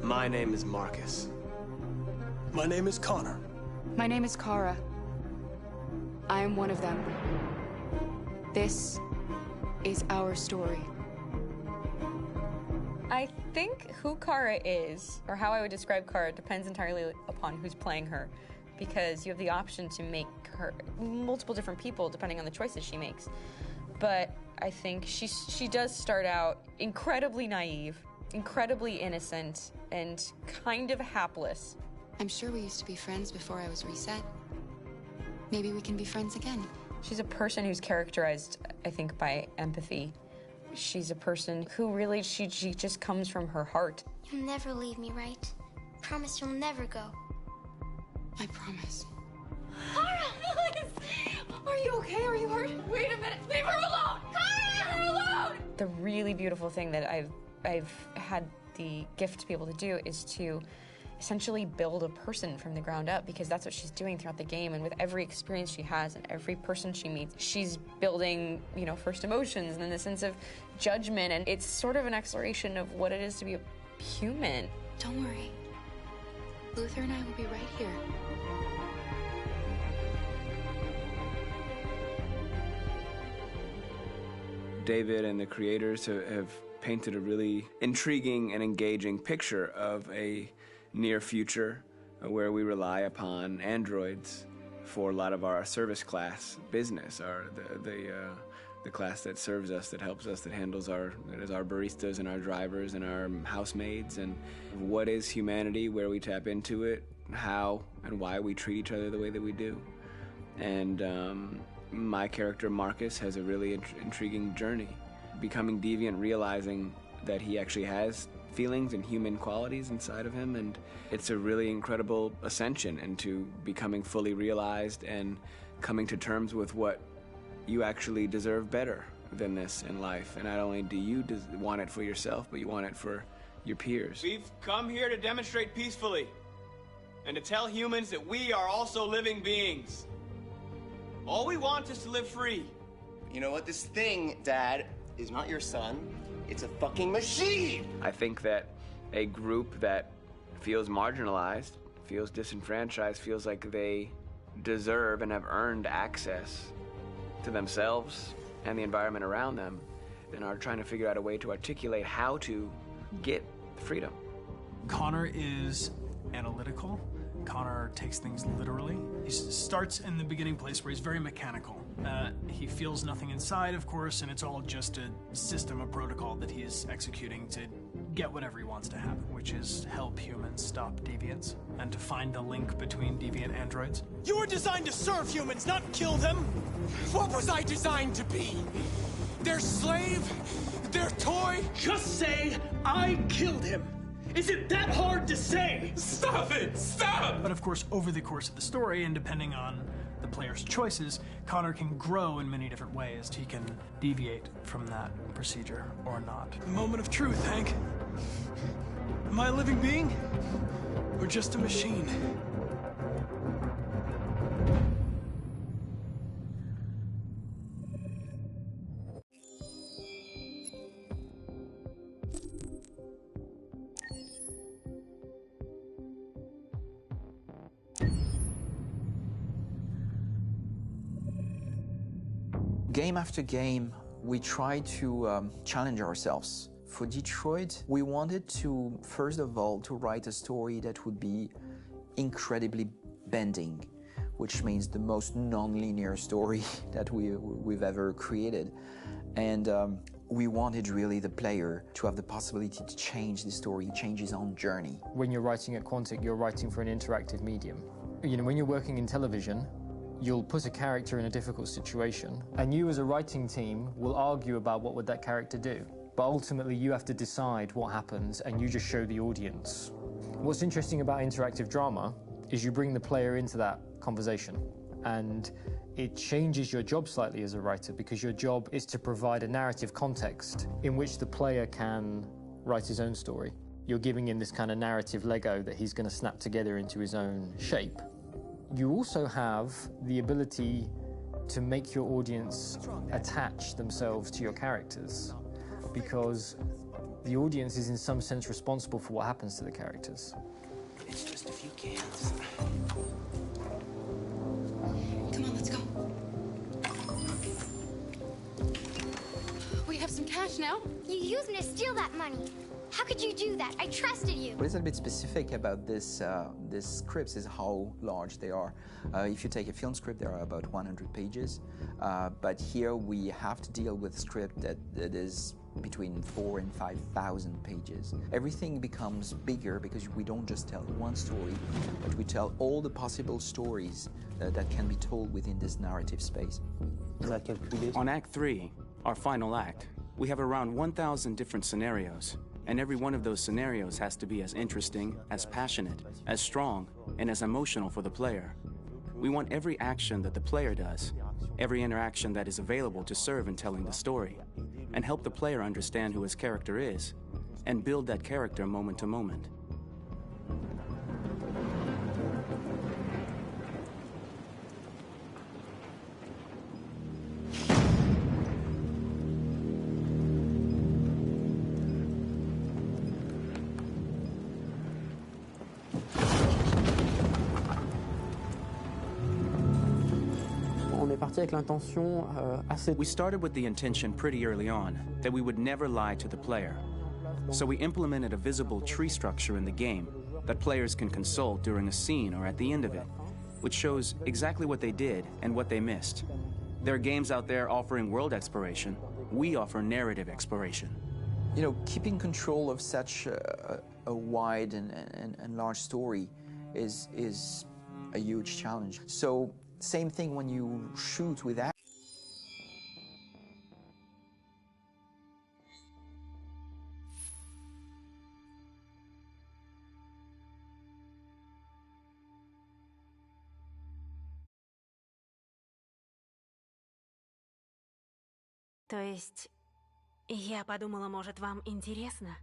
My name is Marcus. My name is Connor. My name is Kara. I am one of them. This is our story. I think who Kara is, or how I would describe Kara, depends entirely upon who's playing her, because you have the option to make her multiple different people depending on the choices she makes. But I think she does start out incredibly naive, incredibly innocent, and kind of hapless. I'm sure we used to be friends before I was reset. Maybe we can be friends again. She's a person who's characterized, I think, by empathy. She's a person who really, she just comes from her heart. You'll never leave me, right? Promise you'll never go. I promise. Kara, please! Are you okay? Are you hurt? Wait a minute. Leave her alone! Kara, leave her alone! The really beautiful thing that I've had the gift to be able to do is to essentially build a person from the ground up, because that's what she's doing throughout the game. And with every experience she has and every person she meets, she's building, you know, first emotions and then the sense of judgment. And it's sort of an exploration of what it is to be a human. Don't worry. Luther and I will be right here. David and the creators have painted a really intriguing and engaging picture of a near future where we rely upon androids for a lot of our service class business, the class that serves us, that helps us, that handles our baristas and our drivers and our housemaids. And what is humanity, where we tap into it, how and why we treat each other the way that we do. And my character Marcus has a really intriguing journey, becoming deviant, realizing that he actually has feelings and human qualities inside of him, and it's a really incredible ascension into becoming fully realized and coming to terms with what you actually deserve better than this in life. And not only do you want it for yourself, but you want it for your peers. We've come here to demonstrate peacefully and to tell humans that we are also living beings. All we want is to live free. You know what? This thing, Dad, is not your son. It's a fucking machine! I think that a group that feels marginalized, feels disenfranchised, feels like they deserve and have earned access to themselves and the environment around them, and are trying to figure out a way to articulate how to get freedom. Connor is analytical. Connor takes things literally. He starts in the beginning place where he's very mechanical. He feels nothing inside, of course, and it's all just a system, a protocol that he is executing to get whatever he wants to happen, which is help humans stop deviants and to find the link between deviant androids. You were designed to serve humans, not kill them. What was I designed to be? Their slave? Their toy? Just say, I killed him. Is it that hard to say? Stop it! Stop! But of course, over the course of the story, and depending on the player's choices, Connor can grow in many different ways. He can deviate from that procedure or not. Moment of truth, Hank. Am I a living being? Or just a machine? Game after game, we try to challenge ourselves. For Detroit, we wanted to, first of all, to write a story that would be incredibly bending, which means the most non-linear story that we've ever created. And we wanted really the player to have the possibility to change the story, change his own journey. When you're writing at Quantic, you're writing for an interactive medium. You know, when you're working in television, you'll put a character in a difficult situation, and you as a writing team will argue about what would that character do. But ultimately, you have to decide what happens, and you just show the audience. What's interesting about interactive drama is you bring the player into that conversation, and it changes your job slightly as a writer, because your job is to provide a narrative context in which the player can write his own story. You're giving him this kind of narrative Lego that he's going to snap together into his own shape. You also have the ability to make your audience attach themselves to your characters, because the audience is in some sense responsible for what happens to the characters. It's just a few cans. Come on, let's go. We have some cash now. You used me to steal that money. How could you do that? I trusted you. What is a bit specific about this scripts is how large they are. If you take a film script, there are about 100 pages, but here we have to deal with a script that is between 4,000 and 5,000 pages. Everything becomes bigger because we don't just tell one story, but we tell all the possible stories that can be told within this narrative space. On Act 3, our final act, we have around 1,000 different scenarios, and every one of those scenarios has to be as interesting, as passionate, as strong, and as emotional for the player. We want every action that the player does, every interaction that is available to serve in telling the story, and help the player understand who his character is, and build that character moment to moment. We started with the intention pretty early on that we would never lie to the player. So we implemented a visible tree structure in the game that players can consult during a scene or at the end of it, which shows exactly what they did and what they missed. There are games out there offering world exploration. We offer narrative exploration. You know, keeping control of such a wide and large story is a huge challenge. So same thing when you shoot with action. То есть, я подумала, может, вам интересно?